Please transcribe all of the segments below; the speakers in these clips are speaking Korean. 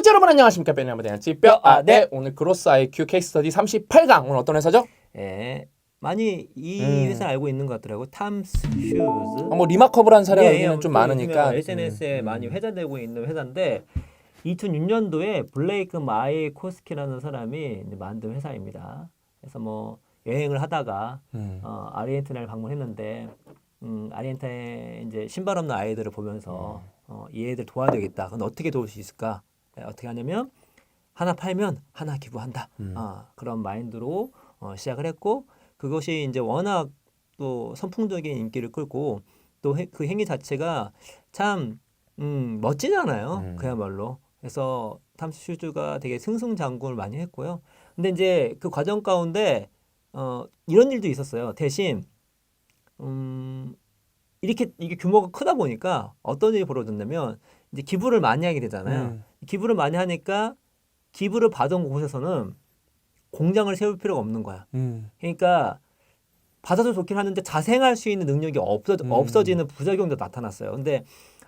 시청자 여러분 안녕하십니까. 베니아무대한지 뼈아네. 오늘 그로스 IQ 케이스 스터디 38강. 오늘 어떤 회사죠? 예, 많이 이 회사 알고 있는 것 같더라고. 탐스 슈즈. 뭐 리마커블한 사례가 여기는 좀 많으니까 SNS에 많이 회자되고 있는 회사인데 2006년도에 블레이크 마이코스키라는 사람이 이제 만든 회사입니다. 그래서 뭐 여행을 하다가 아르헨티나를 방문했는데 아르헨티나에 이제 신발 없는 아이들을 보면서 이 애들 도와야 되겠다. 그럼 어떻게 도울 수 있을까? 어떻게 하냐면 하나 팔면 하나 기부한다. 그런 마인드로 시작을 했고 그것이 이제 워낙 또 선풍적인 인기를 끌고 또 그 행위 자체가 참 멋지잖아요. 그야말로. 그래서 탐스 슈즈가 되게 승승장구를 많이 했고요. 근데 이제 그 과정 가운데 이런 일도 있었어요. 대신 이게 규모가 크다 보니까 어떤 일이 벌어졌냐면 이제 기부를 많이 하게 되잖아요. 기부를 많이 하니까 기부를 받은 곳에서는 공장을 세울 필요가 없는 거야. 그러니까 받아도 좋긴 하는데 자생할 수 있는 능력이 없어지는 부작용도 나타났어요. 근데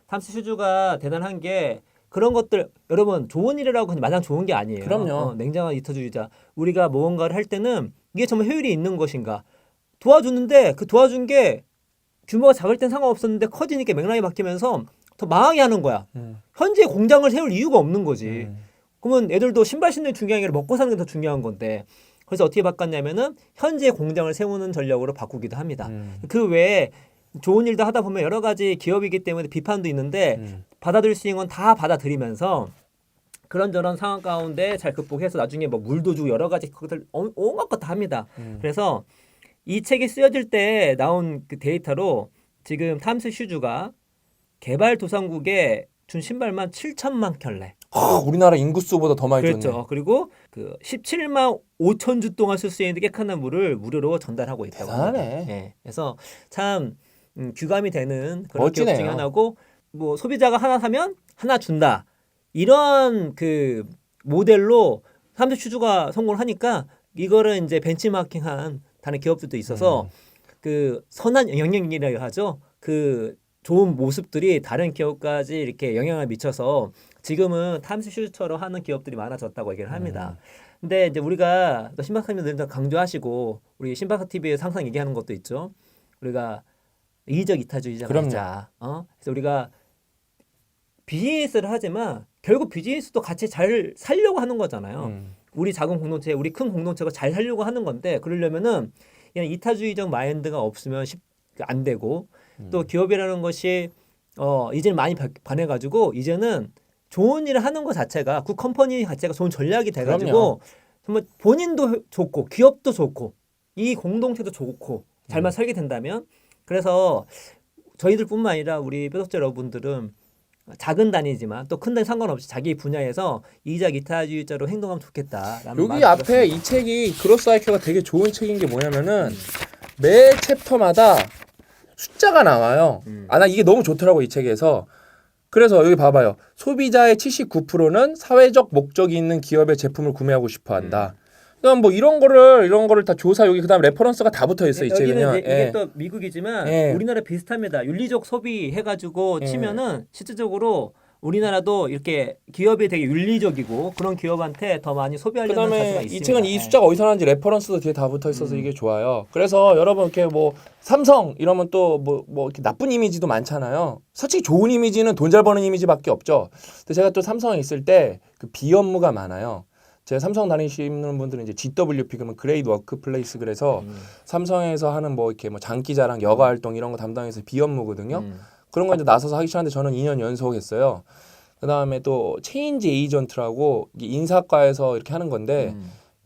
탐스 슈즈가 대단한 게 그런 것들 여러분 좋은 일이라고 마냥 좋은 게 아니에요. 그럼요. 냉정한 이타주의자. 우리가 무언가를 할 때는 이게 정말 효율이 있는 것인가 도와주는데 그 도와준 게 규모가 작을 땐 상관없었는데 커지니까 맥락이 바뀌면서 더 망하게 하는 거야. 현재 공장을 세울 이유가 없는 거지. 그러면 애들도 신발 신는 게 중요한 게 아니라 먹고 사는 게 더 중요한 건데 그래서 어떻게 바꿨냐면은 현재 공장을 세우는 전략으로 바꾸기도 합니다. 그 외에 좋은 일도 하다 보면 여러 가지 기업이기 때문에 비판도 있는데 받아들일 수 있는 건 다 받아들이면서 그런저런 상황 가운데 잘 극복해서 나중에 뭐 물도 주고 여러 가지 그것들 온갖 것 다 합니다. 그래서 이 책이 쓰여질 때 나온 그 데이터로 지금 탐스 슈즈가 개발도상국에 준 신발만 7천만 켤레. 우리나라 인구수보다 더 많이 그렇죠. 줬네. 그리고 그 17만 5천 주 동안 쓸 수 있는 깨끗한 물을 무료로 전달하고 있다고 대단하네. 합니다. 네. 그래서 참 규감이 되는 그런 멋지네요. 기업 중에 하나고 뭐 소비자가 하나 사면 하나 준다. 이런 그 모델로 탐스 슈즈가 성공을 하니까 이거를 이제 벤치마킹한 다른 기업들도 있어서 그 선한 영향력이라고 하죠. 그 좋은 모습들이 다른 기업까지 이렇게 영향을 미쳐서 지금은 탐스 슈즈처럼 하는 기업들이 많아졌다고 얘기를 합니다. 근데 이제 우리가 또 신박사님들 늘 강조하시고 우리 신박사 TV에서 항상 얘기하는 것도 있죠. 우리가 이적 이타주의자가 되자. 그래서 우리가 비즈니스를 하지만 결국 비즈니스도 같이 잘 살려고 하는 거잖아요. 우리 작은 공동체, 우리 큰 공동체가 잘 살려고 하는 건데 그러려면은 그냥 이타주의적 마인드가 없으면 안 되고 또 기업이라는 것이 이제는 많이 변해가지고 이제는 좋은 일을 하는 것 자체가 그 컴퍼니 자체가 좋은 전략이 돼가지고 정말 본인도 좋고 기업도 좋고 이 공동체도 좋고 잘만 살게 된다면 그래서 저희들뿐만 아니라 우리 뼈덕자 여러분들은 작은 단위지만 또 큰 단위 상관없이 자기 분야에서 이적 이타주의자로 행동하면 좋겠다라는 여기 앞에 이 책이 그로스 IQ가 되게 좋은 책인 게 뭐냐면은 매 챕터마다 숫자가 나와요. 나 이게 너무 좋더라고 이 책에서. 그래서 여기 봐봐요. 소비자의 79%는 사회적 목적이 있는 기업의 제품을 구매하고 싶어 한다. 그럼 뭐 이런 거를 다 조사 여기 그다음 레퍼런스가 다 붙어 있어 이 책은요. 이게 또 미국이지만 우리나라 비슷합니다. 윤리적 소비 해가지고 치면은 실질적으로 우리나라도 이렇게 기업이 되게 윤리적이고 그런 기업한테 더 많이 소비하려는 자세가 그다음에 있습니다. 이 책은 이 숫자가 어디서 나는지 레퍼런스도 뒤에 다 붙어 있어서 이게 좋아요. 그래서 여러분 이렇게 뭐 삼성 이러면 또 뭐 이렇게 나쁜 이미지도 많잖아요. 솔직히 좋은 이미지는 돈 잘 버는 이미지밖에 없죠. 근데 제가 또 삼성에 있을 때 그 비업무가 많아요. 제가 삼성 다니시는 분들은 이제 GWP 그러면 그레이트 워크플레이스 그래서 삼성에서 하는 뭐 이렇게 뭐 장기자랑 여가 활동 이런 거 담당해서 비업무거든요. 그런 거 이제 나서서 하기 시작하는데 저는 2년 연속 했어요. 그다음에 또 체인지 에이전트라고 인사과에서 이렇게 하는 건데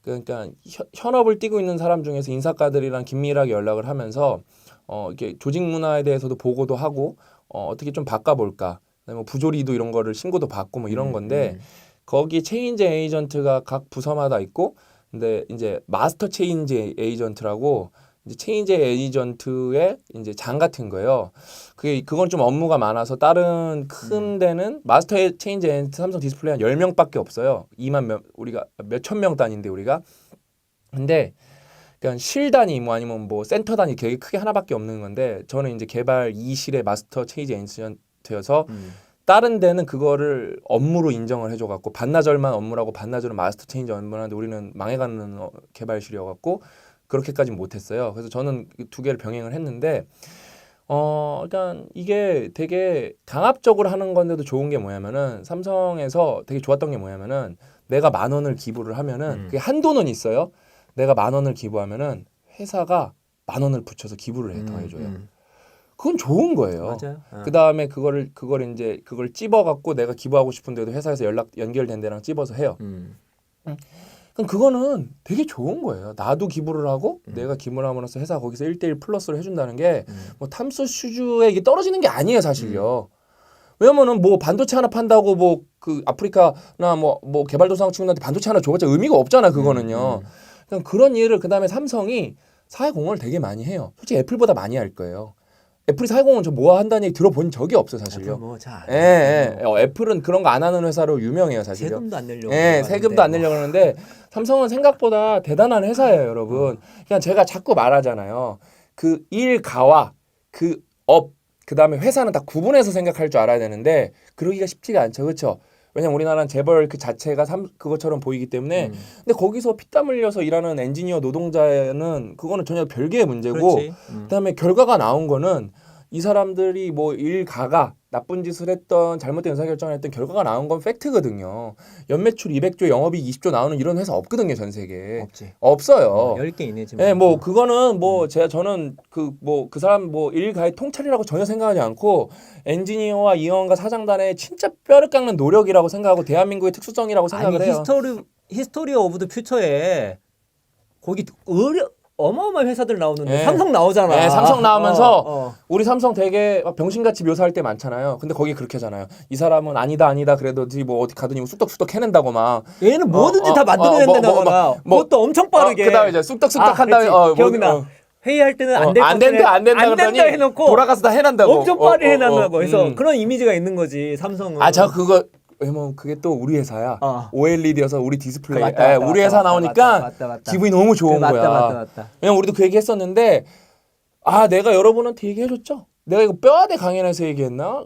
그러니까 현업을 뛰고 있는 사람 중에서 인사과들이랑 긴밀하게 연락을 하면서 이렇게 조직 문화에 대해서도 보고도 하고 어떻게 좀 바꿔볼까. 그다음에 뭐 부조리도 이런 거를 신고도 받고 뭐 이런 건데 거기 체인지 에이전트가 각 부서마다 있고 근데 이제 마스터 체인지 에이전트라고 이제 체인지 에이전트의 이제 장 같은 거예요. 그건 좀 업무가 많아서 다른 큰 데는 마스터 체인지 에이전트 삼성 디스플레이 한 10명밖에 없어요. 우리가 몇천 명 단위인데 우리가. 근데 그러니까 실 단위 뭐 아니면 뭐 센터 단위 되게 크게 하나밖에 없는 건데 저는 이제 개발 2실의 마스터 체인지 에이전트여서 다른 데는 그거를 업무로 인정을 해줘갖고 반나절만 업무라고 반나절은 마스터 체인지 업무하는데 우리는 망해가는 개발실이어갖고 그렇게까지는 못했어요. 그래서 저는 두 개를 병행을 했는데 일단 이게 되게 강압적으로 하는 건데도 좋은 게 뭐냐면은 삼성에서 되게 좋았던 게 뭐냐면은 내가 10,000원을 기부를 하면은 그게 한도는 있어요. 내가 10,000원을 기부하면은 회사가 10,000원을 붙여서 기부를 더 해줘요. 그건 좋은 거예요. 맞아요. 그 다음에 그걸 찝어갖고 내가 기부하고 싶은데도 회사에서 연결된 데랑 찝어서 해요. 그럼 그거는 되게 좋은 거예요. 나도 기부를 하고 내가 기부를 함으로써 회사가 거기서 1대1 플러스를 해준다는 게 뭐 탐수 슈즈에 이게 떨어지는 게 아니에요, 사실요. 왜냐면은 뭐 반도체 하나 판다고 뭐 그 아프리카나 뭐 개발도상 친구들한테 반도체 하나 줘봤자 의미가 없잖아, 그거는요. 그런 일을 그 다음에 삼성이 사회공헌을 되게 많이 해요. 솔직히 애플보다 많이 할 거예요. 애플이 사회공헌 저 뭐 한다는 얘기 들어본 적이 없어요, 사실요. 애플은 그런 거 안 하는 회사로 유명해요, 사실요. 세금도 안 내려고. 세금도 안 내려고 하는데 삼성은 생각보다 대단한 회사예요, 여러분. 그냥 제가 자꾸 말하잖아요. 그 일가와 그 업, 그 다음에 회사는 다 구분해서 생각할 줄 알아야 되는데 그러기가 쉽지가 않죠, 그렇죠? 왜냐면 우리나라는 재벌 그 자체가 그것처럼 보이기 때문에 근데 거기서 피땀 흘려서 일하는 엔지니어 노동자는 그거는 전혀 별개의 문제고 그다음에 결과가 나온 거는 이 사람들이 뭐 일가가 나쁜 짓을 했던 잘못된 의사결정을 했던 결과가 나온 건 팩트거든요. 연매출 200조 영업이익 20조 나오는 이런 회사 없거든요, 전 세계에. 없지. 없어요. 10개 있네 지금. 예, 뭐 그거는 뭐 저는 그 사람 뭐 일가의 통찰이라고 전혀 생각하지 않고 엔지니어와 이영환과 사장단의 진짜 뼈를 깎는 노력이라고 생각하고 대한민국의 특수성이라고 생각을 해요. 히스토리 오브 더 퓨처에 거기 어마어마한 회사들 나오는데 네. 삼성 나오잖아. 네, 삼성 나오면서 우리 삼성 되게 막 병신같이 묘사할 때 많잖아요. 근데 거기 그렇게 하잖아요. 이 사람은 아니다 그래도 뭐 어디 가더니 쑥덕쑥덕 해낸다고 막. 얘는 뭐든지 다 만들어낸다거나 그것도 엄청 빠르게. 그다음에 이제 쑥덕쑥덕 한 다음에 기억나. 회의할 때는 안 된다 그러더니 해놓고 돌아가서 다 해낸다고. 엄청 빠르게 해낸다고 해서 그런 이미지가 있는 거지 삼성은. 저 그거 왜냐면 그게 또 우리 회사야. OLED여서 우리 디스플레이. 맞다, 우리 회사 나오니까 맞다. 기분이 너무 좋은 거야. 맞다. 왜냐면 우리도 그 얘기 했었는데 내가 여러분한테 얘기해줬죠. 내가 이거 뼈아대 강연에서 얘기했나?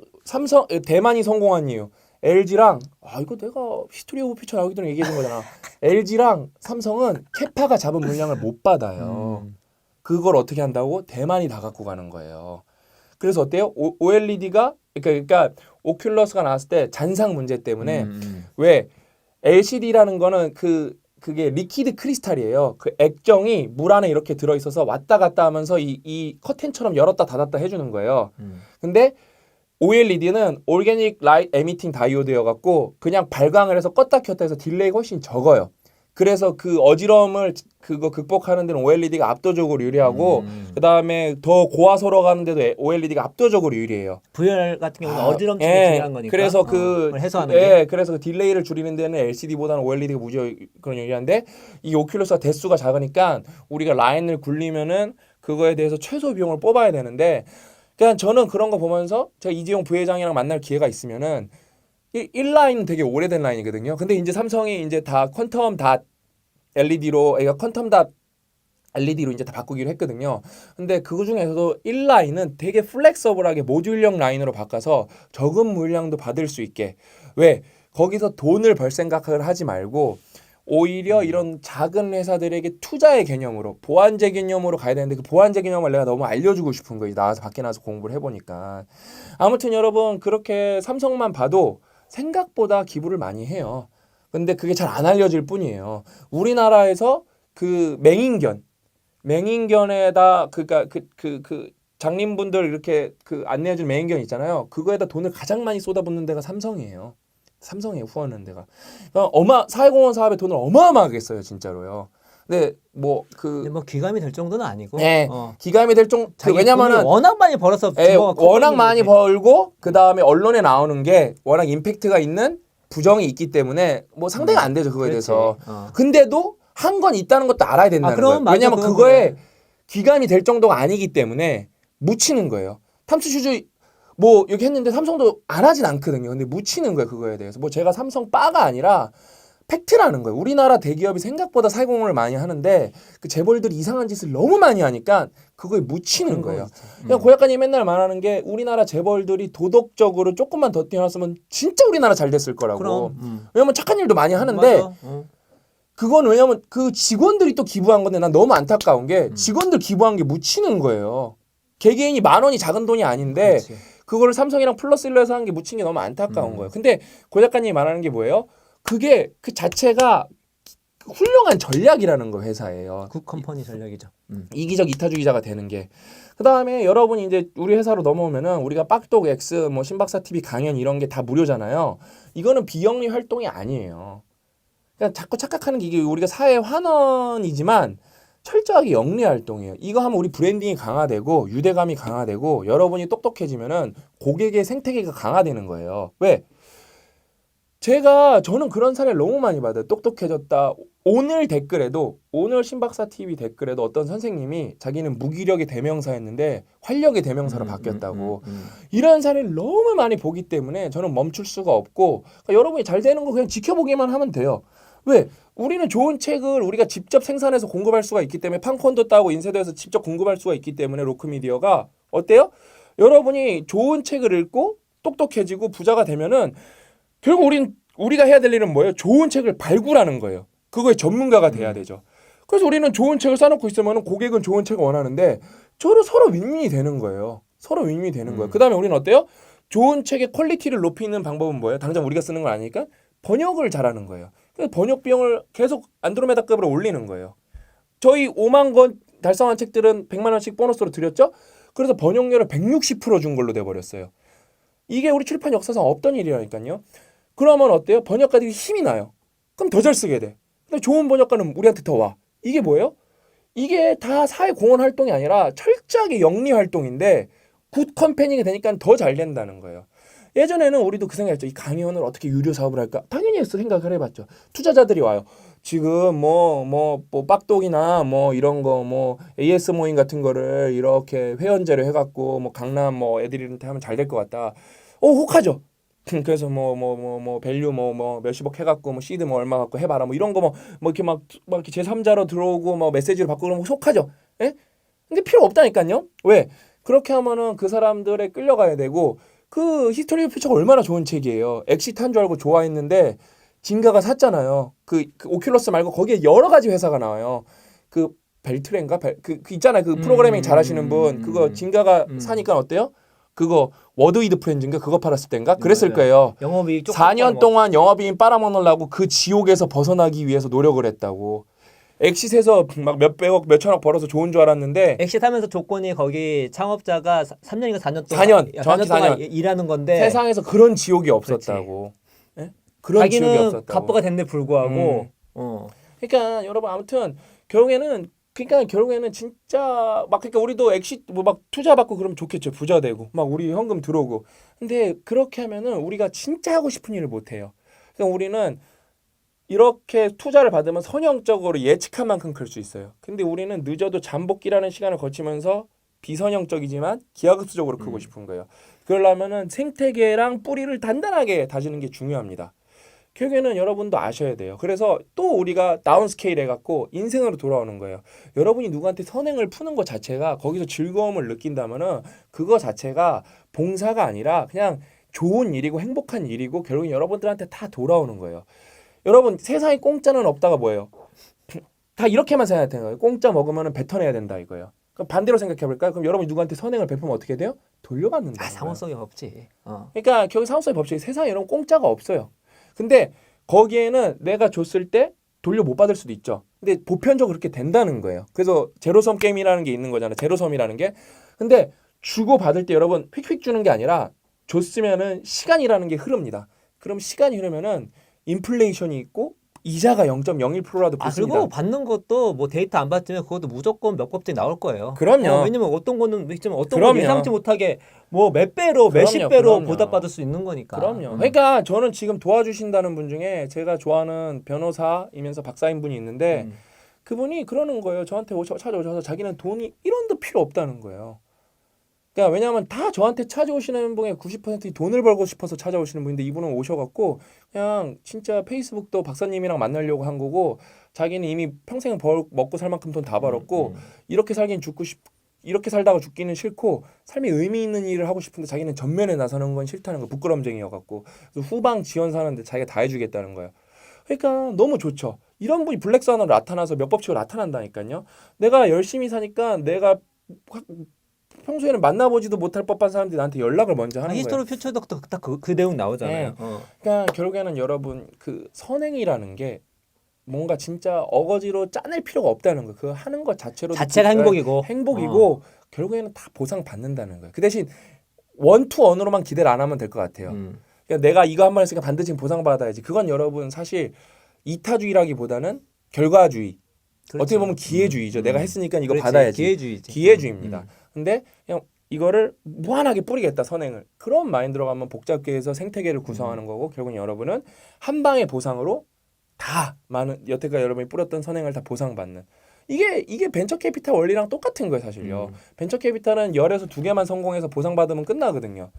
대만이 성공한 이유. LG랑 이거 내가 히스토리 오브 퓨처 나오기 전에 얘기해준 거잖아. LG랑 삼성은 캐파가 잡은 물량을 못 받아요. 그걸 어떻게 한다고? 대만이 다 갖고 가는 거예요. 그래서 어때요? OLED가 그러니까 오큘러스가 나왔을 때 잔상 문제 때문에 왜 LCD라는 거는 그게 리퀴드 크리스탈이에요. 그 액정이 물 안에 이렇게 들어 있어서 왔다 갔다 하면서 이 커튼처럼 열었다 닫았다 해주는 거예요. 근데 OLED는 올게닉 라이트 에미팅 다이오드여 갖고 그냥 발광을 해서 껐다 켰다 해서 딜레이가 훨씬 적어요. 그래서 그 어지러움을 그거 극복하는 데는 OLED가 압도적으로 유리하고 그다음에 더 고화소로 가는 데도 OLED가 압도적으로 유리해요. VR 같은 경우는 어지럼증이 중요한 거니까. 그래서 그걸 해소하는 게. 그래서 그 딜레이를 줄이는 데는 LCD보다는 OLED가 무지 그런 유리한데 이 오큘러스가 대수가 작으니까 우리가 라인을 굴리면은 그거에 대해서 최소 비용을 뽑아야 되는데 그냥 저는 그런 거 보면서 제가 이재용 부회장이랑 만날 기회가 있으면은 1라인은 되게 오래된 라인이거든요. 근데 이제 삼성이 이제 다 퀀텀 닷 LED로, 퀀텀 닷 LED로 이제 다 바꾸기로 했거든요. 근데 그 중에서도 1라인은 되게 플렉서블하게 모듈형 라인으로 바꿔서 적은 물량도 받을 수 있게. 왜? 거기서 돈을 벌 생각을 하지 말고 오히려 이런 작은 회사들에게 투자의 개념으로 보완제 개념으로 가야 되는데 그 보완제 개념을 내가 너무 알려주고 싶은 거예요. 나와서 밖에 나와서 공부를 해보니까. 아무튼 여러분 그렇게 삼성만 봐도 생각보다 기부를 많이 해요. 근데 그게 잘 안 알려질 뿐이에요. 우리나라에서 그 맹인견에다 그러니까 그 장님분들 이렇게 그 안내해줄 맹인견 있잖아요. 그거에다 돈을 가장 많이 쏟아붓는 데가 삼성이에요. 삼성에 후원하는 데가. 그러니까 사회공헌 사업에 돈을 어마어마하게 써요, 진짜로요. 근데 뭐 기감이 될 정도는 아니고. 네, 기감이 될 정도. 왜냐면은 워낙 많이 벌어서 워낙 많이 벌고 그 다음에 언론에 나오는 게 워낙 임팩트가 있는 부정이 있기 때문에 뭐 상대가 안 되죠 그거에 대해서. 근데도 한 건 있다는 것도 알아야 된다는 거예요. 왜냐면 그거에 기감이 될 정도가 아니기 때문에 묻히는 거예요. 탐수 슈즈 뭐 이렇게 했는데 삼성도 안 하진 않거든요. 근데 묻히는 거예요 그거에 대해서. 뭐 제가 삼성 빠가 아니라 팩트라는 거예요. 우리나라 대기업이 생각보다 사회공헌을 많이 하는데 그 재벌들이 이상한 짓을 너무 많이 하니까 그거에 묻히는 거예요. 그냥 고 작가님이 맨날 말하는 게 우리나라 재벌들이 도덕적으로 조금만 더 뛰어났으면 진짜 우리나라 잘 됐을 거라고. 그럼. 왜냐면 착한 일도 많이 하는데 맞아. 그건 왜냐면 그 직원들이 또 기부한 건데 난 너무 안타까운 게 직원들 기부한 게 묻히는 거예요. 개개인이 10,000원이 작은 돈이 아닌데 그렇지. 그거를 삼성이랑 플러스일로 해서 한 게 묻힌 게 너무 안타까운 거예요. 근데 고 작가님이 말하는 게 뭐예요? 그게 그 자체가 훌륭한 전략이라는 거 회사예요. 굿 컴퍼니 전략이죠. 이기적 이타주의자가 되는 게. 그다음에 여러분이 이제 우리 회사로 넘어오면은 우리가 빡독 X 뭐 신박사 TV 강연 이런 게 다 무료잖아요. 이거는 비영리 활동이 아니에요. 그냥 자꾸 착각하는 게 이게 우리가 사회 환원이지만 철저하게 영리 활동이에요. 이거 하면 우리 브랜딩이 강화되고 유대감이 강화되고 여러분이 똑똑해지면은 고객의 생태계가 강화되는 거예요. 왜? 저는 그런 사례를 너무 많이 받아요. 똑똑해졌다. 오늘 댓글에도 오늘 신박사 TV 댓글에도 어떤 선생님이 자기는 무기력의 대명사였는데 활력의 대명사로 바뀌었다고. 이런 사례를 너무 많이 보기 때문에 저는 멈출 수가 없고 그러니까 여러분이 잘 되는 거 그냥 지켜보기만 하면 돼요. 왜? 우리는 좋은 책을 우리가 직접 생산해서 공급할 수가 있기 때문에 판콘도 따고 인쇄도에서 직접 공급할 수가 있기 때문에 로크미디어가 어때요? 여러분이 좋은 책을 읽고 똑똑해지고 부자가 되면은 결국 우리가 해야 될 일은 뭐예요? 좋은 책을 발굴하는 거예요. 그거에 전문가가 돼야 되죠. 그래서 우리는 좋은 책을 쌓아놓고 있으면 고객은 좋은 책을 원하는데 서로 윈윈이 되는 거예요. 서로 윈윈이 되는 거예요. 그 다음에 우리는 어때요? 좋은 책의 퀄리티를 높이는 방법은 뭐예요? 당장 우리가 쓰는 건 아니니까 번역을 잘하는 거예요. 그래서 번역 비용을 계속 안드로메다급으로 올리는 거예요. 저희 5만 권 달성한 책들은 100만 원씩 보너스로 드렸죠? 그래서 번역료를 160% 준 걸로 돼버렸어요. 이게 우리 출판 역사상 없던 일이라니까요. 그러면 어때요? 번역가들이 힘이 나요. 그럼 더 잘 쓰게 돼. 근데 좋은 번역가는 우리한테 더 와. 이게 뭐예요? 이게 다 사회 공헌 활동이 아니라 철저하게 영리 활동인데 굿 컴퍼니가 되니까 더 잘 된다는 거예요. 예전에는 우리도 그 생각했죠. 이 강연을 어떻게 유료 사업을 할까? 당연히 생각을 해봤죠. 투자자들이 와요. 지금 빡독이나 이런 거 AS 모임 같은 거를 이렇게 회원제로 해갖고 강남 애들한테 하면 잘 될 것 같다. 혹하죠. 그래서 밸류 몇십억 해갖고 시드 얼마 갖고 해봐라 이런 거 이렇게 막 이렇게 제3자로 들어오고 메시지를 받고 그러면 속하죠. 예? 근데 필요 없다니까요. 왜? 그렇게 하면은 그 사람들에 끌려가야 되고 그 히스토리 오브 퓨처가 얼마나 좋은 책이에요. 엑시트 한 줄 알고 좋아했는데 진가가 샀잖아요. 그 오큘러스 말고 거기에 여러 가지 회사가 나와요. 그 벨트렌가 그 있잖아요. 그 프로그래밍 잘하시는 분 그거 진가가 사니까 어때요? 그거 워드위드 프렌즈인가 그거 팔았을 땐가 그랬을 거예요. 영업이익 4년 동안 영업이익 빨아먹으려고 그 지옥에서 벗어나기 위해서 노력을 했다고. 엑시트에서 막 몇백억 몇천억 벌어서 좋은 줄 알았는데 엑시트 하면서 조건이 거기 창업자가 3년인가 4년 동안 4년, 정확히 4년. 일하는 건데 세상에서 그런 지옥이 없었다고. 예? 그런 지옥이 자기는 없었다고. 갑부가 됐는데 불구하고 그러니까 여러분 아무튼 결국에는 진짜 그러니까 우리도 엑시트 막 투자 받고 그러면 좋겠죠. 부자 되고 막 우리 현금 들어오고. 근데 그렇게 하면은 우리가 진짜 하고 싶은 일을 못 해요. 그러니까 우리는 이렇게 투자를 받으면 선형적으로 예측한 만큼 클 수 있어요. 근데 우리는 늦어도 잠복기라는 시간을 거치면서 비선형적이지만 기하급수적으로 크고 싶은 거예요. 그러려면은 생태계랑 뿌리를 단단하게 다지는 게 중요합니다. 결국에는 여러분도 아셔야 돼요. 그래서 또 우리가 다운스케일 해갖고 인생으로 돌아오는 거예요. 여러분이 누구한테 선행을 푸는 것 자체가 거기서 즐거움을 느낀다면은 그거 자체가 봉사가 아니라 그냥 좋은 일이고 행복한 일이고 결국엔 여러분들한테 다 돌아오는 거예요. 여러분 세상에 공짜는 없다가 뭐예요? 다 이렇게만 생각하는 거예요. 공짜 먹으면 뱉어내야 된다 이거예요. 그럼 반대로 생각해볼까요? 그럼 여러분이 누구한테 선행을 베푸면 어떻게 돼요? 돌려받는다. 상호성이 없지. 그러니까 결국 상호성의 법칙이 세상에 여러분 공짜가 없어요. 근데 거기에는 내가 줬을 때 돌려 못 받을 수도 있죠. 근데 보편적으로 그렇게 된다는 거예요. 그래서 제로섬 게임이라는 게 있는 거잖아요. 제로섬이라는 게. 근데 주고 받을 때 여러분 휙휙 주는 게 아니라 줬으면은 시간이라는 게 흐릅니다. 그럼 시간이 흐르면은 인플레이션이 있고 이자가 0.01%라도 붙습니다. 그리고 받는 것도 데이터 안 받으면 그것도 무조건 몇 곱지 나올 거예요. 그럼요. 왜냐면 어떤 거는 그럼요. 예상치 못하게 몇 배로 몇십 배로 보답받을 수 있는 거니까. 그럼요. 그러니까 저는 지금 도와주신다는 분 중에 제가 좋아하는 변호사이면서 박사인 분이 있는데 그분이 그러는 거예요. 저한테 찾아오셔서 자기는 돈이 1원도 필요 없다는 거예요. 그러니까 왜냐하면 다 저한테 찾아오시는 분의 90%이 돈을 벌고 싶어서 찾아오시는 분인데 이분은 오셔갖고 그냥 진짜 페이스북도 박사님이랑 만나려고 한 거고 자기는 이미 평생 먹고 살 만큼 돈 다 벌었고 이렇게 살긴 이렇게 살다가 죽기는 싫고 삶에 의미 있는 일을 하고 싶은데 자기는 전면에 나서는 건 싫다는 거 부끄럼쟁이여갖고 그래서 후방 지원사는데 자기가 다 해주겠다는 거예요. 그러니까 너무 좋죠. 이런 분이 블랙스완으로 나타나서 몇 법칙으로 나타난다니까요. 내가 열심히 사니까 내가 평소에는 만나보지도 못할 법한 사람들이 나한테 연락을 먼저 하는 거예요. 히스토리 퓨처덕도 딱그 내용 나오잖아요. 네. 그러니까 결국에는 여러분 그 선행이라는 게 뭔가 진짜 어거지로 짜낼 필요가 없다는 거. 그 하는 것 자체로 자체가 행복이고. 행복이고 결국에는 다 보상 받는다는 거예요. 그 대신 원투원으로만 기대를 안 하면 될 것 같아요. 그러니까 내가 이거 한 번 했으니까 반드시 보상 받아야지. 그건 여러분 사실 이타주의라기보다는 결과주의. 그렇죠. 어떻게 보면 기회주의죠. 내가 했으니까 이거 그렇지. 받아야지. 기회주의지. 기회주의입니다. 근데 그냥 이거를 무한하게 뿌리겠다 선행을. 그런 마인드로 가면 복잡게 해서 생태계를 구성하는 거고 결국은 여러분은 한 방의 보상으로 다 많은 여태까지 여러분이 뿌렸던 선행을 다 보상받는. 이게 벤처 캐피탈 원리랑 똑같은 거예요, 사실요. 벤처 캐피탈은 10에서 2개만 성공해서 보상받으면 끝나거든요.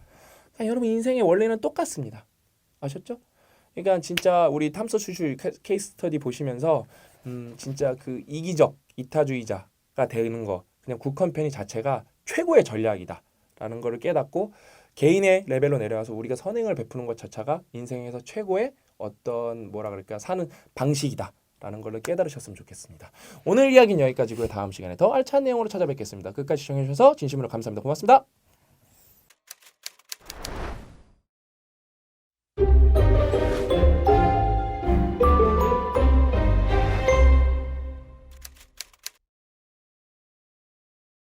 그러니까 여러분 인생의 원리는 똑같습니다. 아셨죠? 그러니까 진짜 우리 탐스 수출 케이스 스터디 보시면서 진짜 그 이기적 이타주의자가 되는 거 그냥 국헌편이 자체가 최고의 전략이다라는 거를 깨닫고 개인의 레벨로 내려와서 우리가 선행을 베푸는 것 자체가 인생에서 최고의 어떤 뭐라 그럴까 사는 방식이다라는 걸 깨달으셨으면 좋겠습니다. 오늘 이야기는 여기까지고요. 다음 시간에 더 알찬 내용으로 찾아뵙겠습니다. 끝까지 시청해 주셔서 진심으로 감사합니다. 고맙습니다.